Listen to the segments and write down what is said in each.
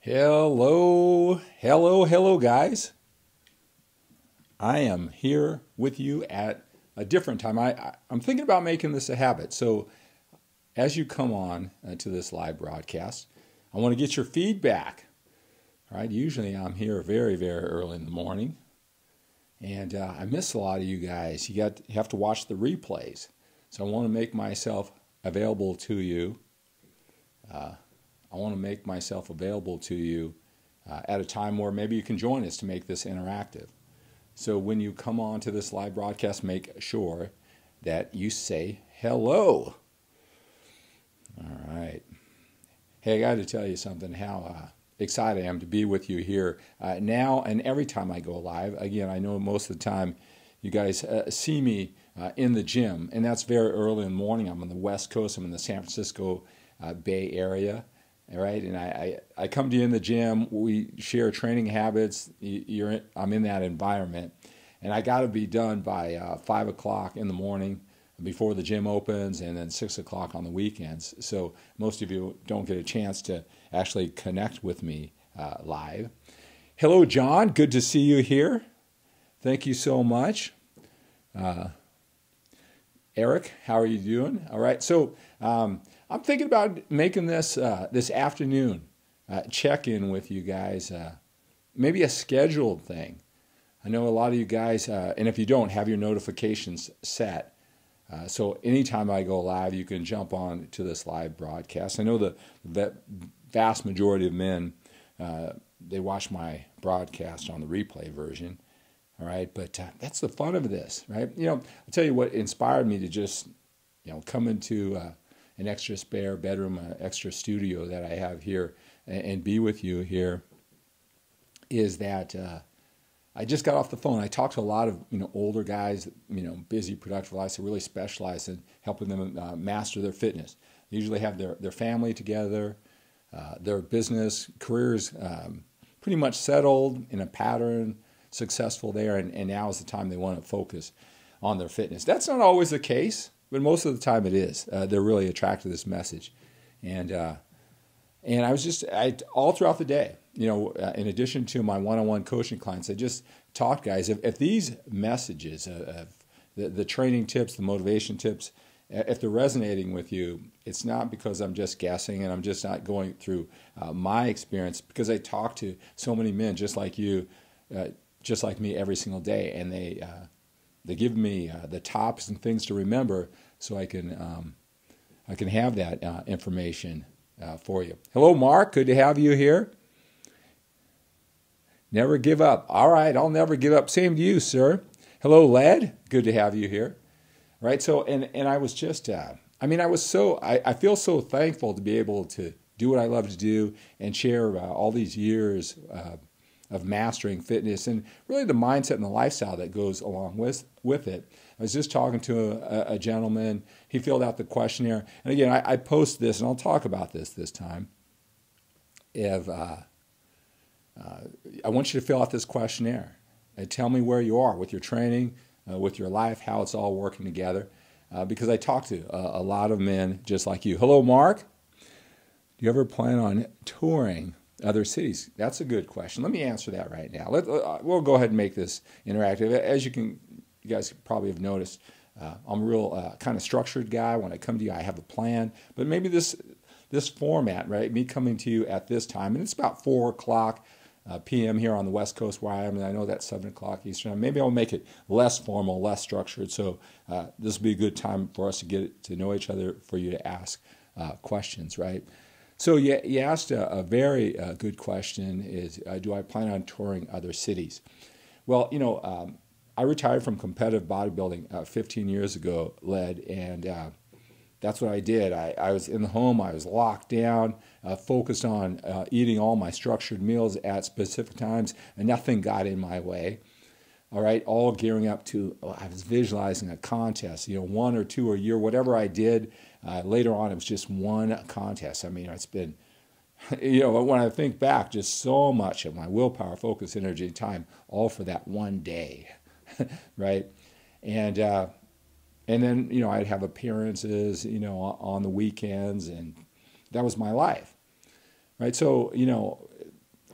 Hello, hello, guys. I am here with you at a different time. I'm thinking about making this a habit. So as you come on to this live broadcast, I want to get your feedback. All right, usually I'm here very, very early in the morning, and I miss a lot of you guys. You have to watch the replays. So I want to make myself available to you. I want to make myself available to you at a time where maybe you can join us to make this interactive. So when you come on to this live broadcast, make sure that you say hello. All right. Hey, I got to tell you something, how excited I am to be with you here now and every time I go live. Again, I know most of the time you guys see me in the gym, and that's very early in the morning. I'm on the West Coast. I'm in the San Francisco Bay Area. All right, and I come to you in the gym. We share training habits. I'm in that environment, and I got to be done by 5 o'clock in the morning before the gym opens, and then 6 o'clock on the weekends. So most of you don't get a chance to actually connect with me live. Hello, John. Good to see you here. Thank you so much. Eric, how are you doing? All right, so I'm thinking about making this this afternoon check-in with you guys, maybe a scheduled thing. I know a lot of you guys, and if you don't, have your notifications set. So anytime I go live, you can jump on to this live broadcast. I know the vast majority of men, they watch my broadcast on the replay version. All right, but that's the fun of this, right? I'll tell you what inspired me to just, come into an extra spare bedroom, an extra studio that I have here, and be with you here, is that I just got off the phone. I talked to a lot of older guys, busy, productive lives, who really specialize in helping them master their fitness. They usually have their family together, their business careers pretty much settled in a pattern, successful there, and now is the time they want to focus on their fitness. That's not always the case, but most of the time it is. They're really attracted to this message, and I was all throughout the day, in addition to my one-on-one coaching clients, I just taught guys, if these messages, the training tips, the motivation tips, if they're resonating with you, it's not because I'm just guessing and I'm just not going through my experience, because I talk to so many men just like you, just like me every single day, and they give me the tops and things to remember, so I can have that information for you. Hello, Mark. Good to have you here. Never give up. All right, I'll never give up. Same to you, sir. Hello, Led. Good to have you here. Right. So, and I was just, I feel so thankful to be able to do what I love to do and share all these years of mastering fitness and really the mindset and the lifestyle that goes along with it. I was just talking to a gentleman. He filled out the questionnaire. And again, I post this, and I'll talk about this time. I want you to fill out this questionnaire and tell me where you are with your training, with your life, how it's all working together. Because I talk to a lot of men just like you. Hello, Mark. Do you ever plan on touring other cities? That's a good question. Let me answer that right now. We'll go ahead and make this interactive. As you guys probably have noticed, I'm a real kind of structured guy. When I come to you, I have a plan. But maybe this format, right? Me coming to you at this time, and it's about 4 o'clock p.m. here on the West Coast where I am, and I know that's 7 o'clock Eastern. Maybe I'll make it less formal, less structured. So this will be a good time for us to get to know each other, for you to ask questions, right? So you asked a very good question, is do I plan on touring other cities? Well, I retired from competitive bodybuilding 15 years ago, Led, and that's what I did. I was in the home, I was locked down, focused on eating all my structured meals at specific times, and nothing got in my way. All right, all gearing up to, I was visualizing a contest, 1 or 2 a year, whatever I did. Later on, it was just one contest. It's been, when I think back, just so much of my willpower, focus, energy, and time, all for that one day, right? And then, I'd have appearances, on the weekends, and that was my life, right? So,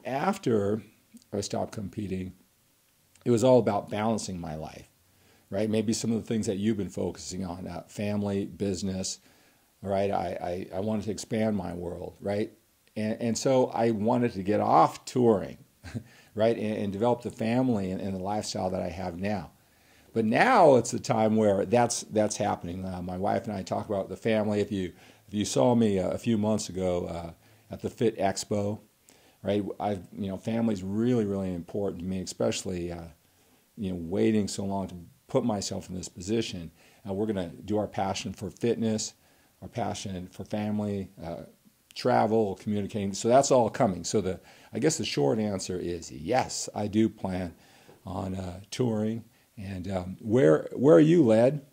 after I stopped competing, it was all about balancing my life, right? Maybe some of the things that you've been focusing on, family, business, right? I wanted to expand my world, right? And so I wanted to get off touring, right? And develop the family and the lifestyle that I have now. But now it's the time where that's happening. My wife and I talk about the family. If you saw me a few months ago at the Fit Expo, right? Family's really, really important to me, especially waiting so long to put myself in this position. We're going to do our passion for fitness, our passion for family, travel, communicating. So that's all coming. So I guess the short answer is yes, I do plan on touring. And where are you, Led?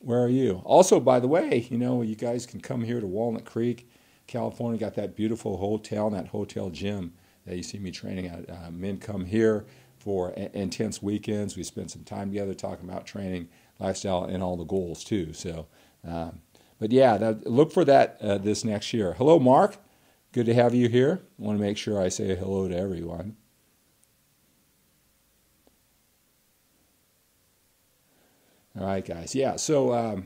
Where are you? Also, by the way, you guys can come here to Walnut Creek, California. Got that beautiful hotel and that hotel gym that you see me training at. Men come here for intense weekends. We spend some time together talking about training, lifestyle, and all the goals too. So, but yeah, look for that this next year. Hello, Mark. Good to have you here. I want to make sure I say hello to everyone. All right, guys. Yeah, so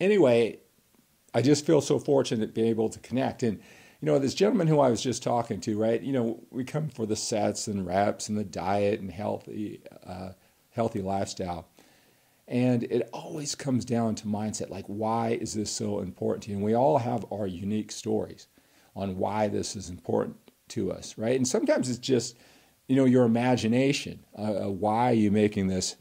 anyway, I just feel so fortunate to be able to connect. And, this gentleman who I was just talking to, right, we come for the sets and reps and the diet and healthy lifestyle. And it always comes down to mindset, like, why is this so important to you? And we all have our unique stories on why this is important to us, right? And sometimes it's just, your imagination. Why are you making this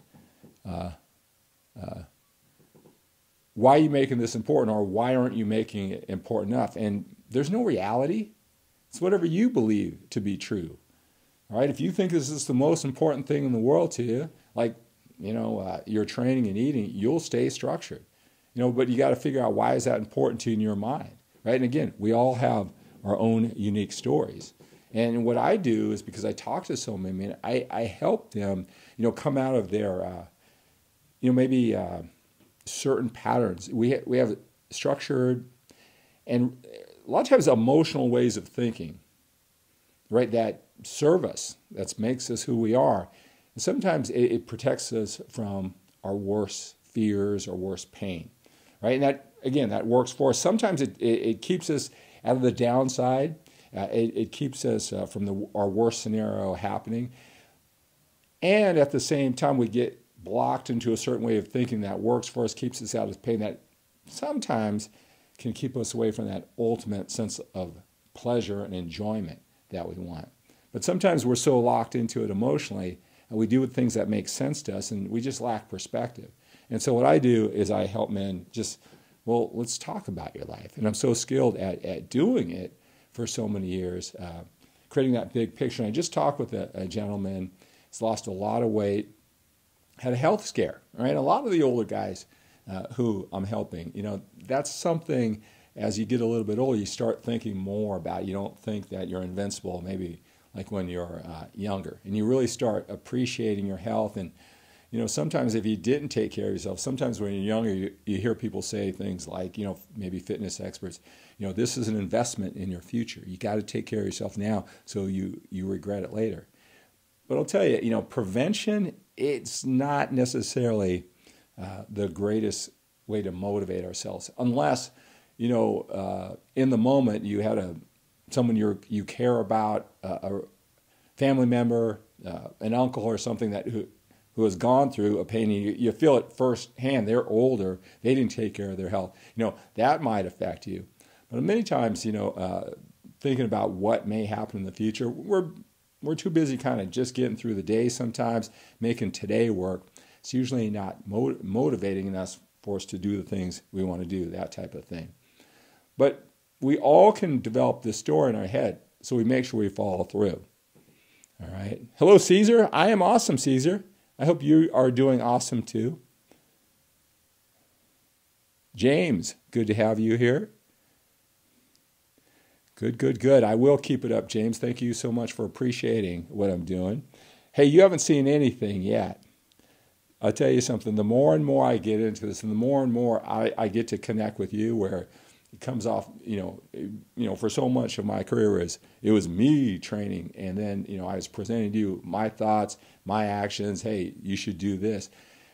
why are you making this important, or why aren't you making it important enough? And there's no reality. It's whatever you believe to be true. All right. If you think this is the most important thing in the world to you, like, your training and eating, you'll stay structured. But you got to figure out, why is that important to you in your mind, right? And again, we all have our own unique stories. And what I do is, because I talk to so many men, I help them, come out of their maybe certain patterns. We have structured and a lot of times emotional ways of thinking, right, that serve us, that makes us who we are. And sometimes it protects us from our worst fears or worst pain, right? And that works for us. Sometimes it keeps us out of the downside. It keeps us from our worst scenario happening. And at the same time, we get blocked into a certain way of thinking that works for us, keeps us out of pain, that sometimes can keep us away from that ultimate sense of pleasure and enjoyment that we want. But sometimes we're so locked into it emotionally, and we do things that make sense to us, and we just lack perspective. And so what I do is I help men let's talk about your life. And I'm so skilled at doing it for so many years, creating that big picture. And I just talked with a gentleman. He's lost a lot of weight, had a health scare, right? A lot of the older guys who I'm helping, that's something, as you get a little bit older, you start thinking more about. You don't think that you're invincible, maybe like when you're younger. And you really start appreciating your health. And, sometimes if you didn't take care of yourself, sometimes when you're younger, you hear people say things like, maybe fitness experts, this is an investment in your future. You got to take care of yourself now so you regret it later. But I'll tell you, prevention, it's not necessarily the greatest way to motivate ourselves, unless, in the moment you had someone you care about, a family member, an uncle or something who has gone through a pain. You feel it firsthand. They're older. They didn't take care of their health. That might affect you. But many times, thinking about what may happen in the future, we're too busy kind of just getting through the day sometimes, making today work. It's usually not motivating us for us to do the things we want to do, that type of thing. But we all can develop this story in our head, so we make sure we follow through. All right. Hello, Caesar. I am awesome, Caesar. I hope you are doing awesome too. James, good to have you here. Good. I will keep it up, James. Thank you so much for appreciating what I'm doing. Hey, you haven't seen anything yet. I'll tell you something. The more and more I get into this, and the more I get to connect with you, where, it comes off, for so much of my career it was me training, and then, I was presenting to you my thoughts, my actions. Hey, you should do this.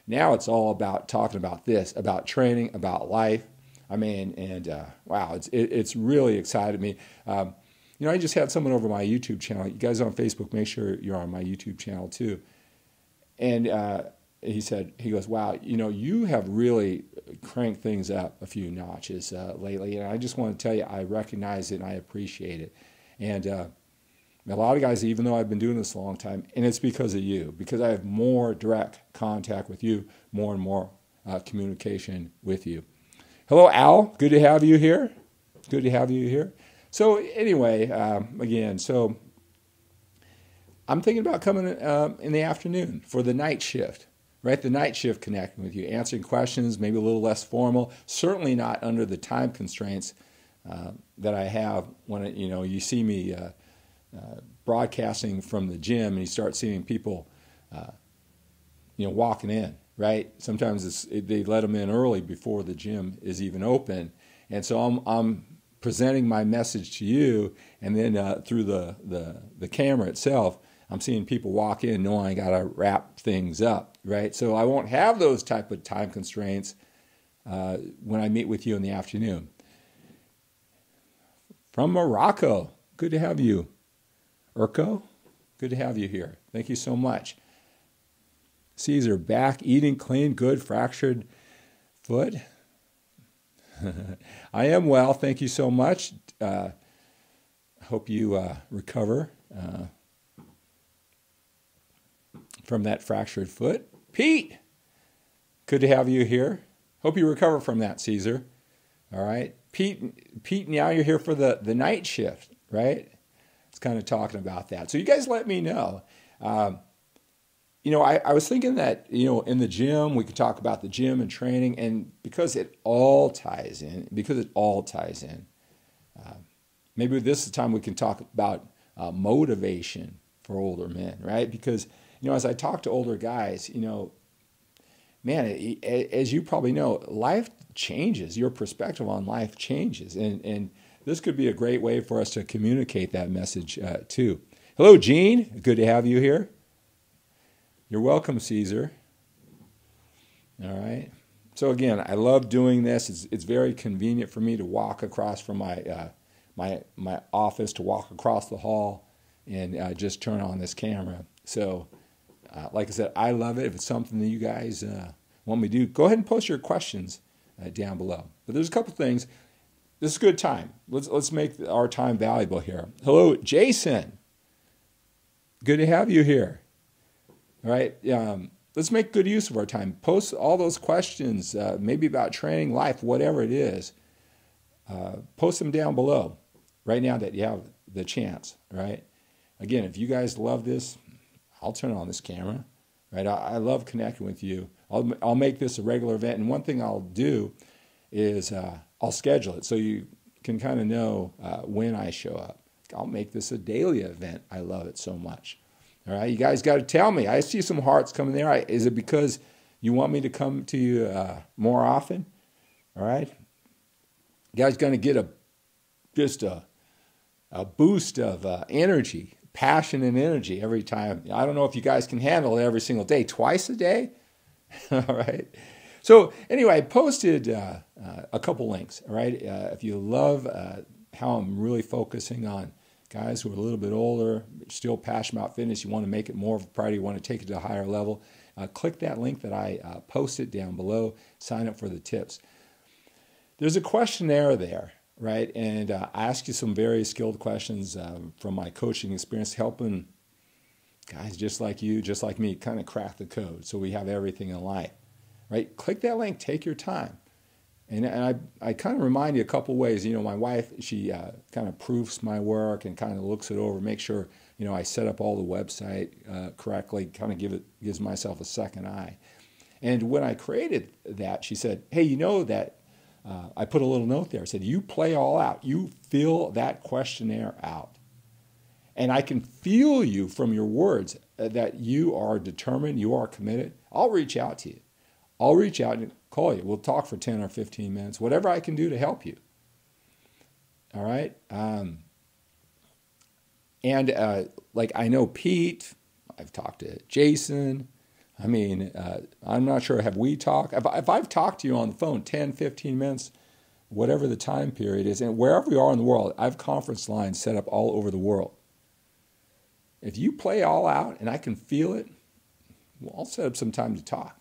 Now it's all about talking about this, about training, about life. I mean, and wow, it's really excited me. I just had someone over my YouTube channel. You guys on Facebook, make sure you're on my YouTube channel too. And he goes, wow, you have really cranked things up a few notches lately. And I just want to tell you, I recognize it and I appreciate it. And a lot of guys, even though I've been doing this a long time, and it's because of you, because I have more direct contact with you, more and more communication with you. Hello, Al. Good to have you here. Good to have you here. So anyway, again, so I'm thinking about coming in the afternoon for the night shift, right? The night shift, connecting with you, answering questions, maybe a little less formal, certainly not under the time constraints that I have when, you see me broadcasting from the gym and you start seeing people, walking in, right? Sometimes they let them in early before the gym is even open. And so I'm presenting my message to you, and then through the camera itself, I'm seeing people walk in knowing I got to wrap things up, right? So I won't have those type of time constraints when I meet with you in the afternoon. From Morocco, good to have you. Urko, good to have you here. Thank you so much. Caesar, back, eating clean, good, fractured foot. I am well, thank you so much. Hope you recover from that fractured foot. Pete, good to have you here. Hope you recover from that, Caesar. All right, Pete. Now you're here for the night shift, right? It's kind of talking about that. So you guys let me know. I was thinking that, in the gym, we could talk about the gym and training, and because it all ties in, maybe this is the time we can talk about motivation for older men, right? Because, as I talk to older guys, man, as you probably know, life changes. Your perspective on life changes, and this could be a great way for us to communicate that message too. Hello, Gene. Good to have you here. You're welcome, Caesar. All right. So again, I love doing this. It's very convenient for me to walk across from my office, to walk across the hall, and just turn on this camera. So, like I said, I love it. If it's something that you guys want me to do, go ahead and post your questions down below. But there's a couple things. This is a good time. Let's make our time valuable here. Hello, Jason. Good to have you here. All right, let's make good use of our time. Post all those questions, maybe about training, life, whatever it is. Post them down below right now that you have the chance, right? Again, if you guys love this, I'll turn on this camera, right? I love connecting with you. I'll make this a regular event, and one thing I'll do is I'll schedule it so you can kind of know when I show up. I'll make this a daily event. I love it so much. All right, you guys got to tell me. I see some hearts coming there. Is it because you want me to come to you more often? All right, you guys going to get just a boost of energy, passion, and energy every time. I don't know if you guys can handle it every single day, twice a day. All right. So anyway, I posted a couple links. All right, if you love how I'm really focusing on guys who are a little bit older, still passionate about fitness, you want to make it more of a priority, you want to take it to a higher level, click that link that I posted down below, sign up for the tips. There's a questionnaire there, right? And I ask you some very skilled questions from my coaching experience, helping guys just like you, just like me, kind of crack the code so we have everything in life, right? Click that link, take your time. And I kind of remind you a couple ways. My wife, she kind of proofs my work and kind of looks it over, make sure, I set up all the website correctly, kind of gives myself a second eye. And when I created that, she said, hey, that I put a little note there. I said, you play all out. You fill that questionnaire out. And I can feel you from your words that you are determined, you are committed. I'll reach out to you. I'll reach out and call you. We'll talk for 10 or 15 minutes, whatever I can do to help you. All right. Like I know Pete, I've talked to Jason. I mean, I'm not sure, have we talked? If I've talked to you on the phone 10, 15 minutes, whatever the time period is, and wherever we are in the world, I have conference lines set up all over the world. If you play all out and I can feel it, well, I'll set up some time to talk.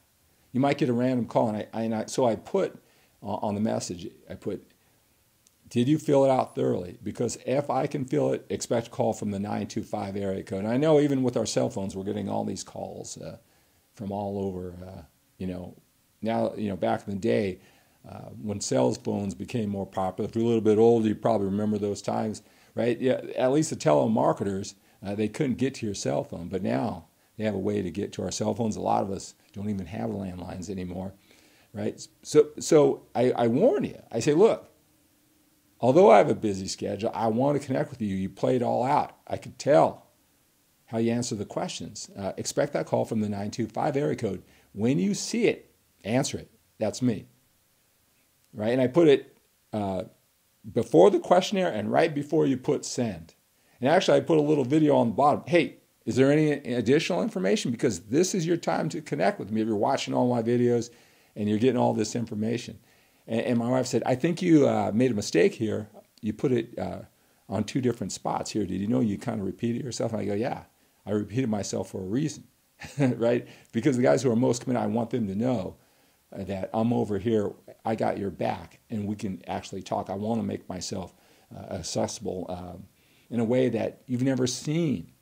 You might get a random call, so I put on the message, I put, did you fill it out thoroughly? Because if I can feel it, expect a call from the 925 area code. And I know even with our cell phones, we're getting all these calls from all over. Now, back in the day, when cell phones became more popular, if you're a little bit older, you probably remember those times, right? Yeah, at least the telemarketers, they couldn't get to your cell phone. But now they have a way to get to our cell phones. A lot of us don't even have landlines anymore, right? So I warn you. I say, look, although I have a busy schedule, I want to connect with you. You played all out. I could tell how you answer the questions. Expect that call from the 925 area code. When you see it, answer it. That's me. Right? And I put it before the questionnaire and right before you put send. And actually, I put a little video on the bottom. Hey, is there any additional information? Because this is your time to connect with me. If you're watching all my videos and you're getting all this information. And my wife said, I think you made a mistake here. You put it on two different spots here. Did you know you kind of repeated yourself? And I go, yeah, I repeated myself for a reason, right? Because the guys who are most committed, I want them to know that I'm over here, I got your back, and we can actually talk. I want to make myself accessible in a way that you've never seen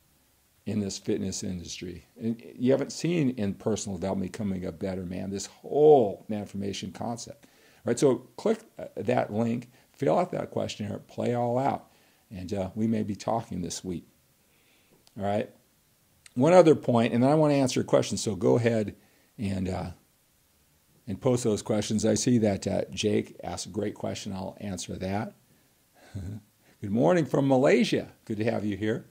in this fitness industry. And you haven't seen in personal development becoming a better man, this whole manformation concept. Right, so click that link, fill out that questionnaire, play all out, and we may be talking this week. All right. One other point, and then I want to answer questions. So go ahead and post those questions. I see that Jake asked a great question. I'll answer that. Good morning from Malaysia. Good to have you here.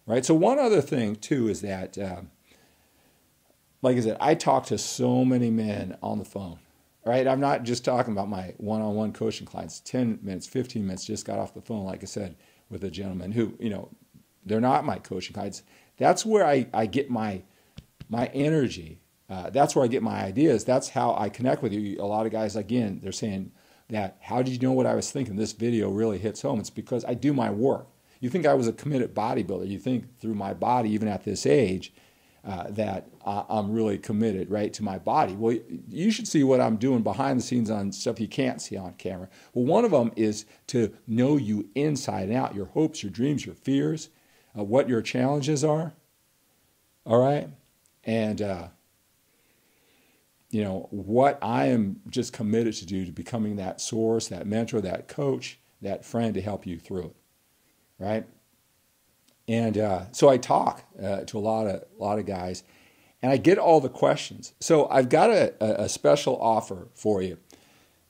Right. So one other thing too is that, like I said, I talk to so many men on the phone. Right, I'm not just talking about my one-on-one coaching clients. 10 minutes, 15 minutes, just got off the phone, like I said, with a gentleman who, they're not my coaching clients. That's where I get my energy. That's where I get my ideas. That's how I connect with you. A lot of guys, again, they're saying that, how did you know what I was thinking? This video really hits home. It's because I do my work. You think I was a committed bodybuilder. You think through my body, even at this age, that I'm really committed, right, to my body. Well, you should see what I'm doing behind the scenes on stuff you can't see on camera. Well, one of them is to know you inside and out, your hopes, your dreams, your fears, what your challenges are, all right? And, what I am just committed to do to becoming that source, that mentor, that coach, that friend to help you through it, right? And so I talk to a lot of guys, and I get all the questions. So I've got a special offer for you.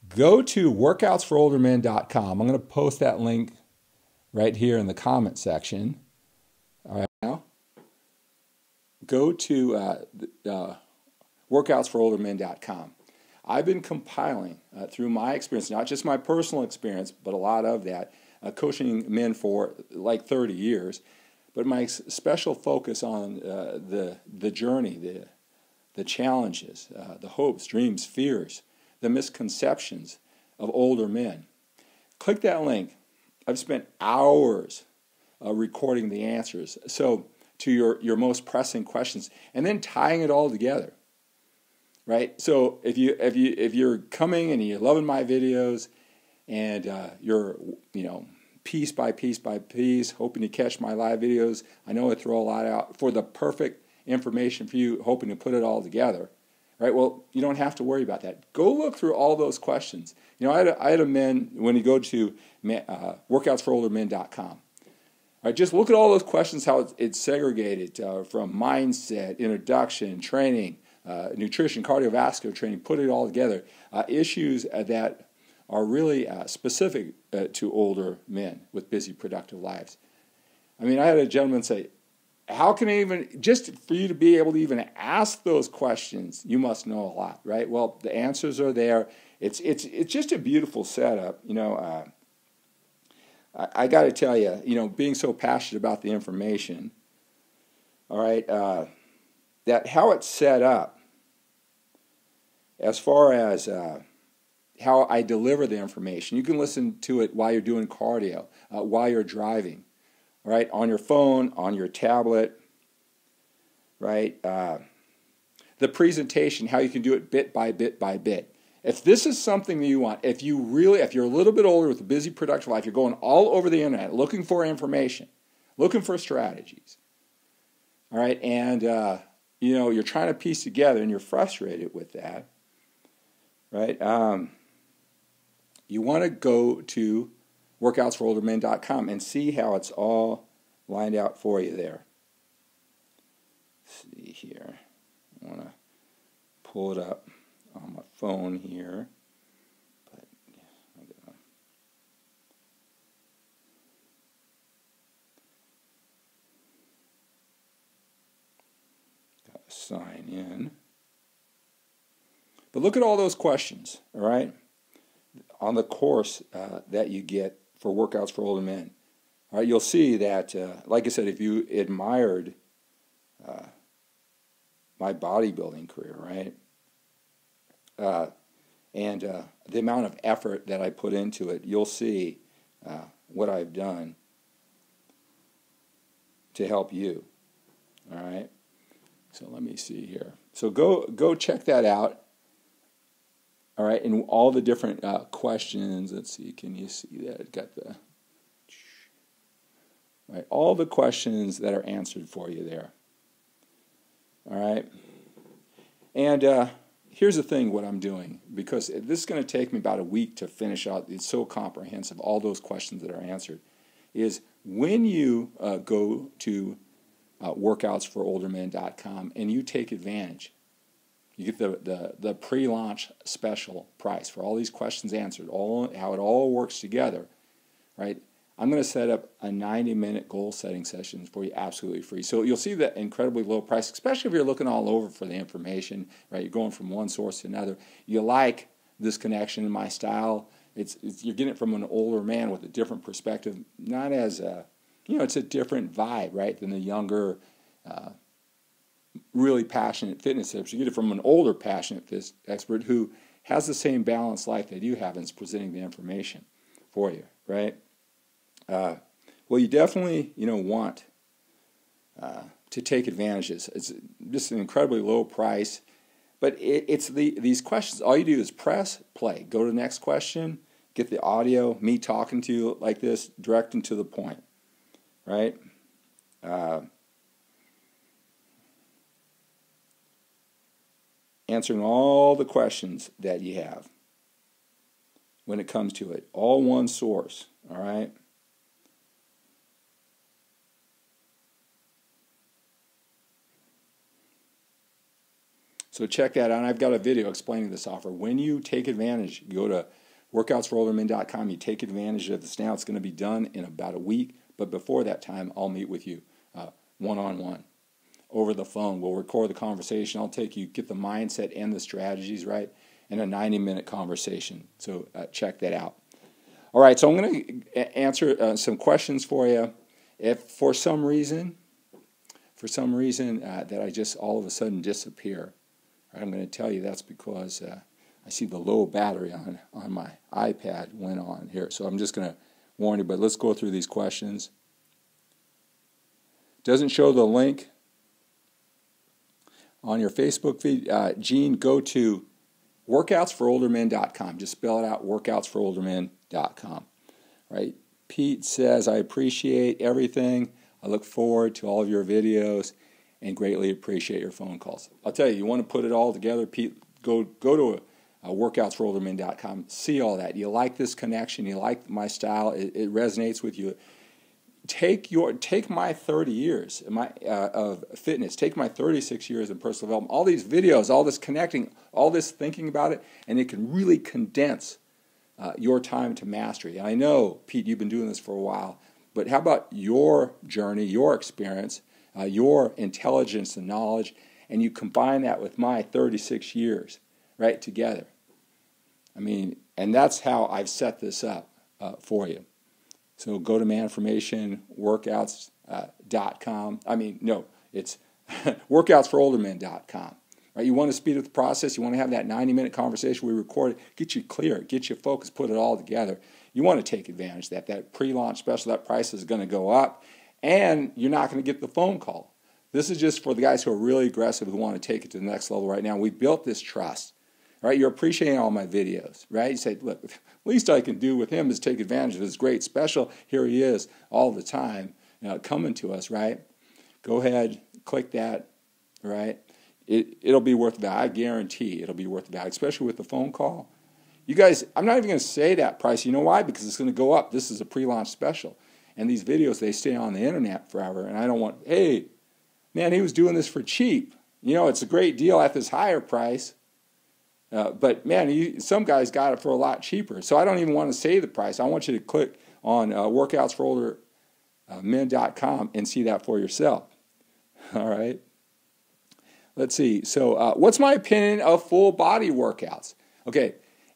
Go to workoutsforoldermen.com. I'm going to post that link right here in the comment section. All right, now go to workoutsforoldermen.com. I've been compiling through my experience, not just my personal experience, but a lot of that, coaching men for like 30 years. But my special focus on the journey, the challenges, the hopes, dreams, fears, the misconceptions of older men. Click that link. I've spent hours recording the answers to your most pressing questions, and then tying it all together. Right. So if you're coming and you're loving my videos, and you're piece by piece by piece, hoping to catch my live videos. I know I throw a lot out for the perfect information for you, hoping to put it all together, right? Well, you don't have to worry about that. Go look through all those questions. I had a man, when you go to workoutsforoldermen.com, right, just look at all those questions, how it's segregated from mindset, introduction, training, nutrition, cardiovascular training, put it all together. Issues that are really specific to older men with busy, productive lives. I mean, I had a gentleman say, how can I even, just for you to be able to even ask those questions, you must know a lot, right? Well, the answers are there. It's just a beautiful setup. I got to tell you, being so passionate about the information, all right, that how it's set up, as far as how I deliver the information, you can listen to it while you're doing cardio, while you're driving, all right, on your phone, on your tablet, right? The presentation, how you can do it bit by bit by bit. If this is something that you want, if you're a little bit older with a busy, productive life, you're going all over the internet looking for information, looking for strategies, all right, and you're trying to piece together and you're frustrated with that, right? You want to go to workoutsforoldermen.com and see how it's all lined out for you there. Let's see here. I want to pull it up on my phone here, but I gotta sign in. But look at all those questions, all right, on the course that you get for Workouts for Older Men. All right, you'll see that, like I said, if you admired my bodybuilding career, right? And the amount of effort that I put into it, you'll see what I've done to help you. All right. So let me see here. So go check that out. All right, and all the different questions. Let's see. Can you see that? It got the right. All the questions that are answered for you there. All right, and here's the thing, what I'm doing, because this is going to take me about a week to finish out. It's so comprehensive, all those questions that are answered, is when you go to workoutsforoldermen.com and you take advantage, you get the pre-launch special price for all these questions answered, how it all works together, right? I'm going to set up a 90-minute goal-setting session for you absolutely free. So you'll see the incredibly low price, especially if you're looking all over for the information, right? You're going from one source to another. You like this connection in my style. You're getting it from an older man with a different perspective, not as it's a different vibe, right, than the younger, really passionate fitness expert. You get it from an older, passionate expert who has the same balanced life that you have and is presenting the information for you, right? Well, you definitely, want to take advantages. It's just an incredibly low price, but it's these questions. All you do is press play, go to the next question, get the audio, me talking to you like this, direct and to the point, right? Answering all the questions that you have when it comes to it, all one source, all right? So check that out. I've got a video explaining this offer. When you take advantage, you go to workoutsforoldermen.com, you take advantage of this now. It's going to be done in about a week, but before that time, I'll meet with you one-on-one over the phone. We'll record the conversation. I'll take you, get the mindset and the strategies right in a 90-minute conversation. So check that out. All right, so I'm going to answer some questions for you. If for some reason that I just all of a sudden disappear, I'm going to tell you that's because I see the low battery on my iPad went on here. So I'm just going to warn you, but let's go through these questions. Doesn't show the link on your Facebook feed. Gene, go to workoutsforoldermen.com. Just spell it out, workoutsforoldermen.com. Right? Pete says, I appreciate everything. I look forward to all of your videos and greatly appreciate your phone calls. I'll tell you, you want to put it all together, Pete, go to workoutsforoldermen.com, see all that. You like this connection, you like my style, it resonates with you. Take my 30 years of fitness, take my 36 years in personal development, all these videos, all this connecting, all this thinking about it, and it can really condense your time to mastery. And I know, Pete, you've been doing this for a while, but how about your journey, your experience, your intelligence and knowledge, and you combine that with my 36 years, right, together. I mean, and that's how I've set this up for you. So go to manformationworkouts.com. It's workoutsforoldermen.com. Right? You want to speed up the process. You want to have that 90-minute conversation. We record it, get you clear, get you focused, put it all together. You want to take advantage of that. That pre-launch special, that price is going to go up, and you're not going to get the phone call. This is just for the guys who are really aggressive, who want to take it to the next level right now. We built this trust. Right? You're appreciating all my videos. Right? You say, look, the least I can do with him is take advantage of his great special. Here he is all the time coming to us. Right? Go ahead, click that. Right? It'll be worth the value. I guarantee it'll be worth the value, especially with the phone call. You guys, I'm not even going to say that price. You know why? Because it's going to go up. This is a pre-launch special. And these videos, they stay on the internet forever. And I don't want, hey, man, he was doing this for cheap. It's a great deal at this higher price. But, man, some guys got it for a lot cheaper. So I don't even want to say the price. I want you to click on workoutsforoldermen.com and see that for yourself. All right? Let's see. So what's my opinion of full body workouts? Okay,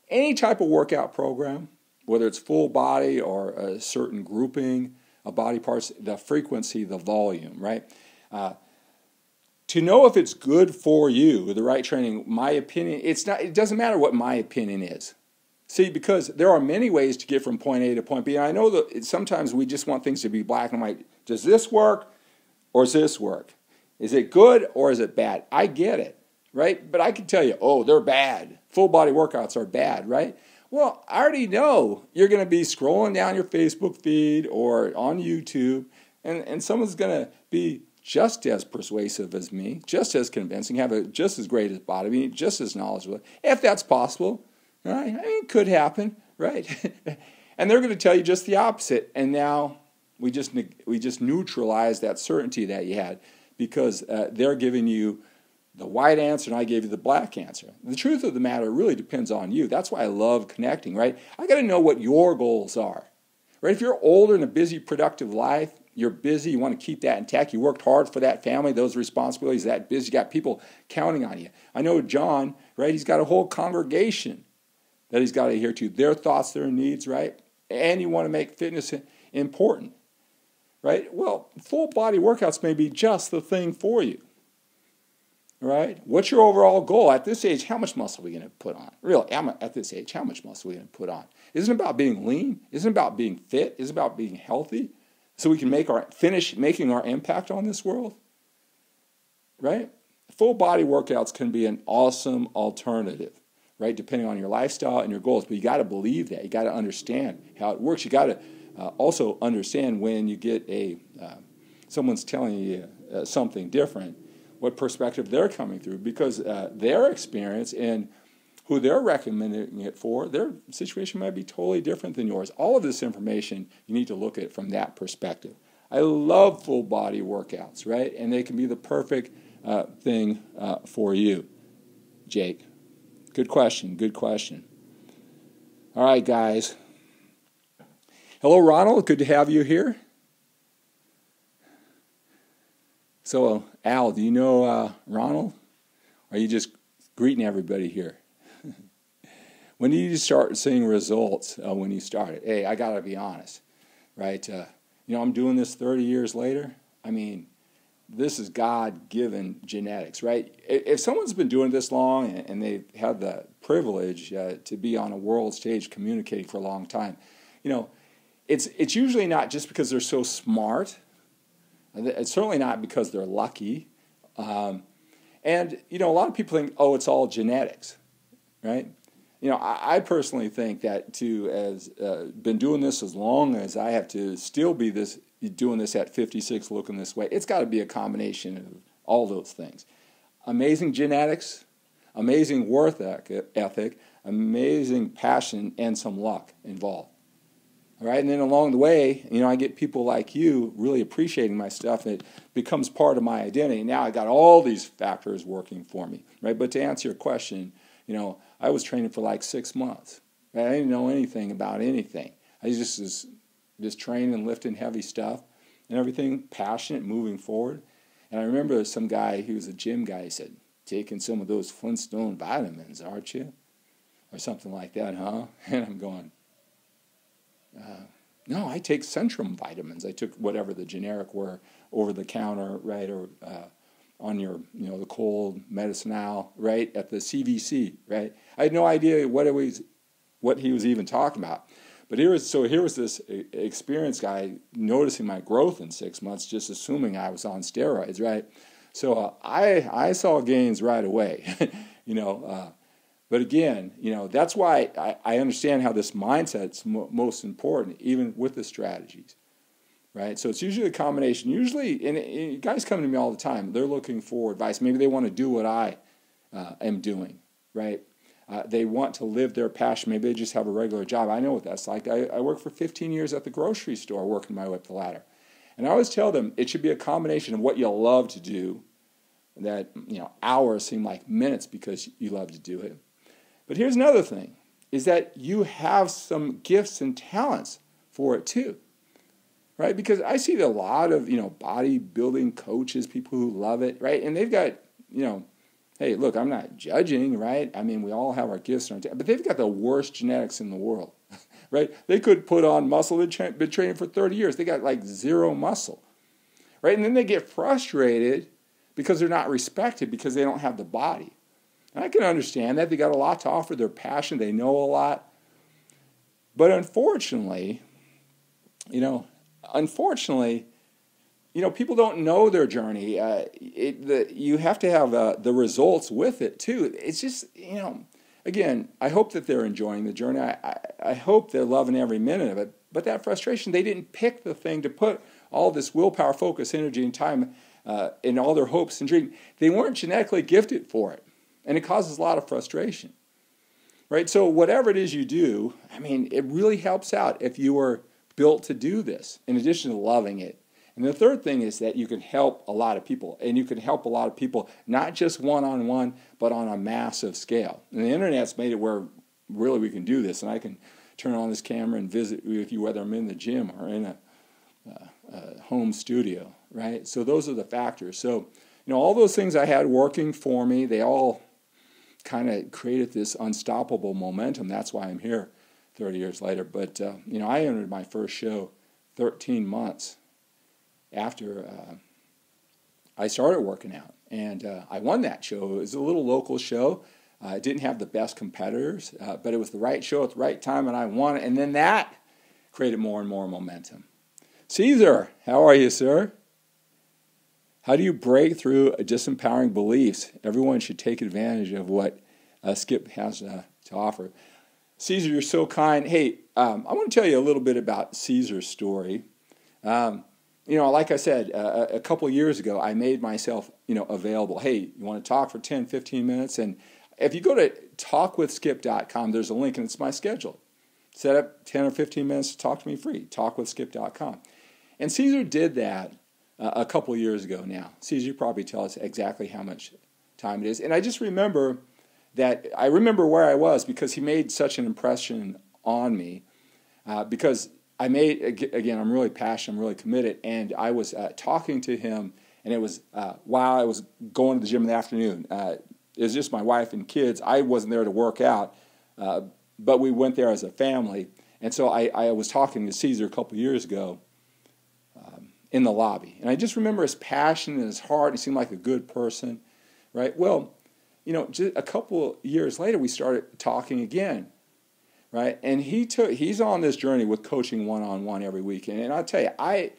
any type of workout program, whether it's full body or a certain grouping of body parts, the frequency, the volume, right? To know if it's good for you, the right training, my opinion, it doesn't matter what my opinion is. See, because there are many ways to get from point A to point B. And I know that sometimes we just want things to be black and white. Does this work or does this work? Is it good or is it bad? I get it, right? But I can tell you, they're bad. Full body workouts are bad, right? Well, I already know you're going to be scrolling down your Facebook feed or on YouTube, and someone's going to be just as persuasive as me, just as convincing, have just as great as body, just as knowledgeable, if that's possible, right? It could happen, right? And they're going to tell you just the opposite, and now we just neutralize that certainty that you had because they're giving you the white answer and I gave you the black answer. The truth of the matter really depends on you. That's why I love connecting, right? I got to know what your goals are, right? If you're older in a busy, productive life, you're busy, you want to keep that intact, you worked hard for that family, those responsibilities, that busy, you got people counting on you. I know John, right? He's got a whole congregation that he's got to adhere to, their thoughts, their needs, right? And you want to make fitness important, right? Well, full body workouts may be just the thing for you. Right? What's your overall goal? At this age, how much muscle are we going to put on? Really, at this age, how much muscle are we going to put on? Isn't it about being lean? Isn't it about being fit? Isn't it about being healthy? So we can finish making our impact on this world? Right? Full body workouts can be an awesome alternative, right? Depending on your lifestyle and your goals. But you got to believe that. You got to understand how it works. You got to also understand when you get someone's telling you something different, what perspective they're coming through, because their experience and who they're recommending it for, their situation might be totally different than yours. All of this information, you need to look at it from that perspective. I love full body workouts, right? And they can be the perfect thing for you, Jake. Good question, good question. All right, guys. Hello, Ronald. Good to have you here. So, Al, do you know Ronald? Or are you just greeting everybody here? When did you start seeing results when you started? Hey, I got to be honest, right? I'm doing this 30 years later. I mean, this is God-given genetics, right? If someone's been doing this long and they've had the privilege to be on a world stage communicating for a long time, it's usually not just because they're so smart. It's certainly not because they're lucky. And a lot of people think, it's all genetics, right? I personally think that as been doing this as long as I have to still be doing this at 56 looking this way, it's got to be a combination of all those things. Amazing genetics, amazing work ethic, amazing passion, and some luck involved. All right, and then along the way, I get people like you really appreciating my stuff, and it becomes part of my identity. Now I got all these factors working for me, right? But to answer your question, I was training for like 6 months. Right? I didn't know anything about anything. I was just training and lifting heavy stuff and everything, passionate, moving forward. And I remember some guy, he was a gym guy, he said, taking some of those Flintstone vitamins, aren't you? Or something like that, huh? And I'm going, No, I take Centrum vitamins. I took whatever the generic were over the counter, right, or on your, the cold medicinal, right, at the CVC, right. I had no idea what he was even talking about. But here was this experienced guy noticing my growth in 6 months, just assuming I was on steroids, right? So I saw gains right away, But again, that's why I understand how this mindset's most important, even with the strategies, right? So it's usually a combination. Usually, and guys come to me all the time. They're looking for advice. Maybe they want to do what I am doing, right? They want to live their passion. Maybe they just have a regular job. I know what that's like. I worked for 15 years at the grocery store working my way up the ladder. And I always tell them it should be a combination of what you love to do, that hours seem like minutes because you love to do it. But here's another thing, is that you have some gifts and talents for it too, right? Because I see a lot of, bodybuilding coaches, people who love it, right? And they've got, hey, look, I'm not judging, right? I mean, we all have our gifts, but they've got the worst genetics in the world, right? They could put on muscle. They've been training for 30 years. They got like zero muscle, right? And then they get frustrated because they're not respected because they don't have the body. And I can understand that. They got a lot to offer. They're passionate. They know a lot. But unfortunately, people don't know their journey. You have to have the results with it too. It's just, again, I hope that they're enjoying the journey. I hope they're loving every minute of it. But that frustration, they didn't pick the thing to put all this willpower, focus, energy, and time in all their hopes and dreams. They weren't genetically gifted for it. And it causes a lot of frustration, right? So whatever it is you do, it really helps out if you are built to do this, in addition to loving it. And the third thing is that you can help a lot of people. And you can help a lot of people, not just one-on-one, but on a massive scale. And the internet's made it where really we can do this. And I can turn on this camera and visit with you, whether I'm in the gym or in a home studio, right? So those are the factors. So, all those things I had working for me, they all kind of created this unstoppable momentum. That's why I'm here 30 years later. But, I entered my first show 13 months after I started working out. And I won that show. It was a little local show. It didn't have the best competitors, but it was the right show at the right time, and I won it. And then that created more and more momentum. Caesar, how are you, sir? How do you break through disempowering beliefs? Everyone should take advantage of what Skip has to offer. Caesar, you're so kind. Hey, I want to tell you a little bit about Caesar's story. Like I said, a couple of years ago, I made myself, available. Hey, you want to talk for 10, 15 minutes? And if you go to talkwithskip.com, there's a link, and it's my schedule. Set up 10 or 15 minutes to talk to me free, talkwithskip.com. And Caesar did that a couple years ago now. Caesar, you probably tell us exactly how much time it is. And I just remember where I was because he made such an impression on me because I'm really passionate, I'm really committed, and I was talking to him, and it was while I was going to the gym in the afternoon. It was just my wife and kids. I wasn't there to work out, but we went there as a family. And so I was talking to Caesar a couple years ago in the lobby. And I just remember his passion and his heart. He seemed like a good person, right? Well, just a couple years later, we started talking again, right? And he's on this journey with coaching one-on-one every week. And I'll tell you, I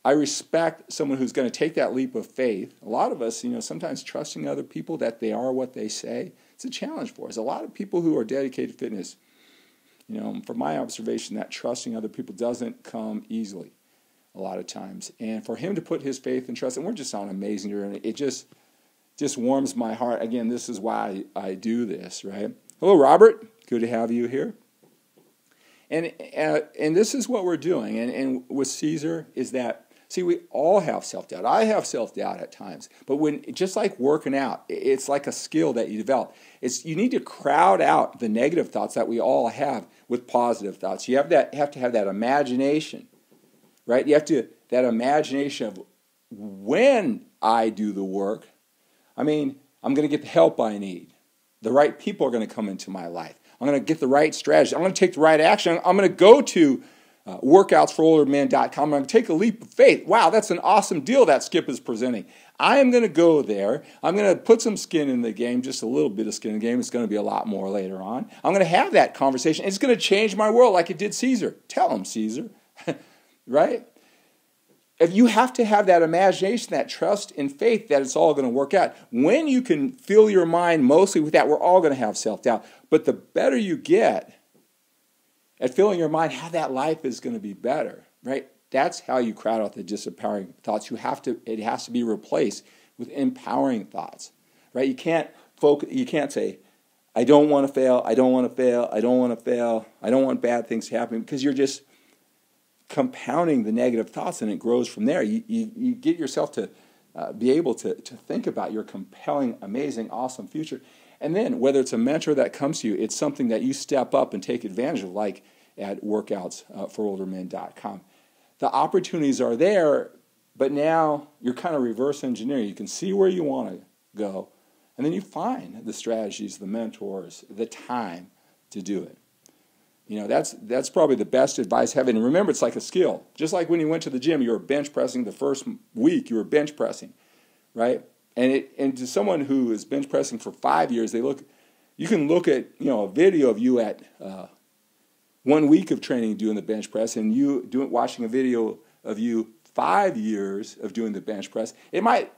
respect someone who's going to take that leap of faith. A lot of us, sometimes trusting other people that they are what they say, it's a challenge for us. A lot of people who are dedicated to fitness, from my observation, that trusting other people doesn't come easily a lot of times. And for him to put his faith and trust, and we're just on an amazing journey, it just warms my heart. Again, this is why I do this, right? Hello, Robert. Good to have you here. And this is what we're doing. And with Caesar is that, see, we all have self-doubt. I have self-doubt at times. But just like working out, it's like a skill that you develop. You need to crowd out the negative thoughts that we all have with positive thoughts. You have to have that imagination, right? You have that imagination of when I do the work, I'm going to get the help I need. The right people are going to come into my life. I'm going to get the right strategy. I'm going to take the right action. I'm going to go to workoutsforoldermen.com. I'm going to take a leap of faith. Wow, that's an awesome deal that Skip is presenting. I am going to go there. I'm going to put some skin in the game, just a little bit of skin in the game. It's going to be a lot more later on. I'm going to have that conversation. It's going to change my world like it did Caesar. Tell him, Caesar. Right? If you have to have that imagination, that trust and faith that it's all going to work out. When you can fill your mind mostly with that, we're all going to have self-doubt. But the better you get at filling your mind how that life is going to be better, right? That's how you crowd out the disempowering thoughts. It has to be replaced with empowering thoughts, right? You can't say, I don't want to fail, I don't want to fail, I don't want to fail, I don't want bad things to happen, because you're just compounding the negative thoughts, and it grows from there. You get yourself to be able to think about your compelling, amazing, awesome future. And then whether it's a mentor that comes to you, it's something that you step up and take advantage of, like at workoutsforoldermen.com. The opportunities are there, but now you're kind of reverse engineering. You can see where you want to go, and then you find the strategies, the mentors, the time to do it. You know, that's probably the best advice having. And remember, it's like a skill. Just like when you went to the gym, you were bench pressing the first week, you were bench pressing, right? And to someone who is bench pressing for 5 years, you can look at, a video of you at 1 week of training doing the bench press, and watching a video of you 5 years of doing the bench press. It might,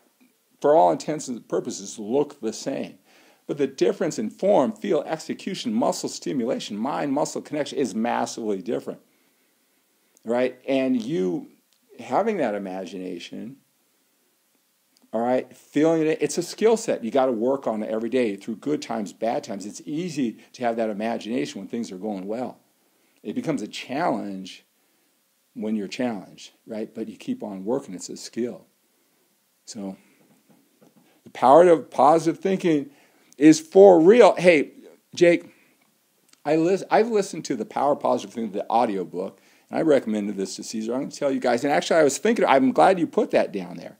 for all intents and purposes, look the same. But the difference in form, feel, execution, muscle stimulation, mind-muscle connection is massively different, right? And you having that imagination, all right, feeling it, it's a skill set. You got to work on it every day through good times, bad times. It's easy to have that imagination when things are going well. It becomes a challenge when you're challenged, right? But you keep on working. It's a skill. So the power of positive thinking is for real. Hey, Jake, I've listened to the Power of Positive Thinking, the audiobook, and I recommended this to Caesar. I'm going to tell you guys, and actually I was thinking, I'm glad you put that down there,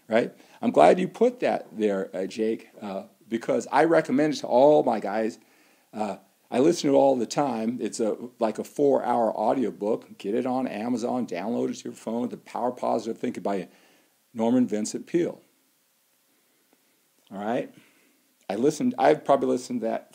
right? I'm glad you put that there, Jake, because I recommend it to all my guys. I listen to it all the time. It's like a 4-hour audiobook. Get it on Amazon, download it to your phone. The Power of Positive Thinking by Norman Vincent Peale. All right? I've probably listened to that,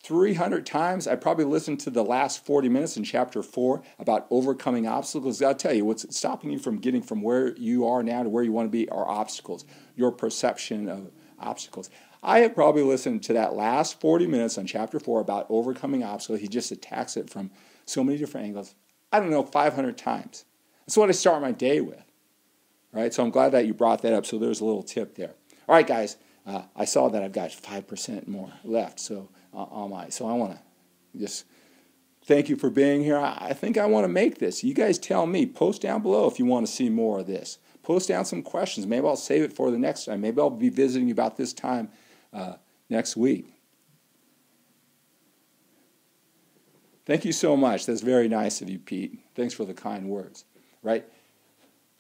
300 times. I probably listened to the last 40 minutes in chapter 4 about overcoming obstacles. I'll tell you, what's stopping you from getting from where you are now to where you want to be are obstacles, your perception of obstacles. I have probably listened to that last 40 minutes on chapter 4 about overcoming obstacles. He just attacks it from so many different angles. 500 times. That's what I start my day with. Right? So I'm glad that you brought that up. So there's a little tip there. All right, guys. I saw that I've got 5% more left. So I want to just thank you for being here. I think I want to make this. You guys tell me. Post down below if you want to see more of this. Post down some questions. Maybe I'll save it for the next time. Maybe I'll be visiting you about this time next week. Thank you so much. That's very nice of you, Pete. Thanks for the kind words. Right?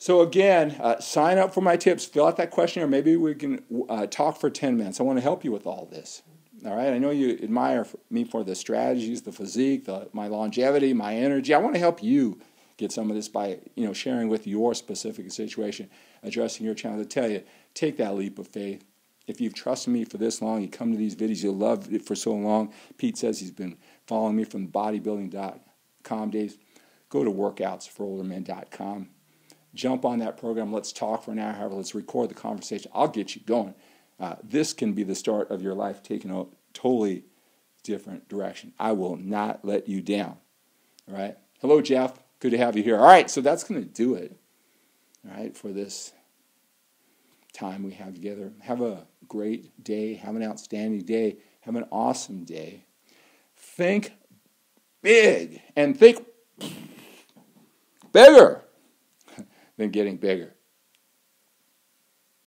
So again, sign up for my tips. Fill out that questionnaire. Maybe we can talk for 10 minutes. I want to help you with all this. All right? I know you admire me for the strategies, the physique, my longevity, my energy. I want to help you get some of this by sharing with your specific situation, addressing your challenge. I tell you, take that leap of faith. If you've trusted me for this long, you come to these videos, you loved it for so long. Pete says he's been following me from bodybuilding.com days. Go to workoutsforoldermen.com. Jump on that program. Let's talk for an hour. However, let's record the conversation. I'll get you going. This can be the start of your life taking a totally different direction. I will not let you down. All right? Hello, Jeff. Good to have you here. All right, so that's going to do it, all right, for this time we have together. Have a great day. Have an outstanding day. Have an awesome day. Think big and think bigger than getting bigger.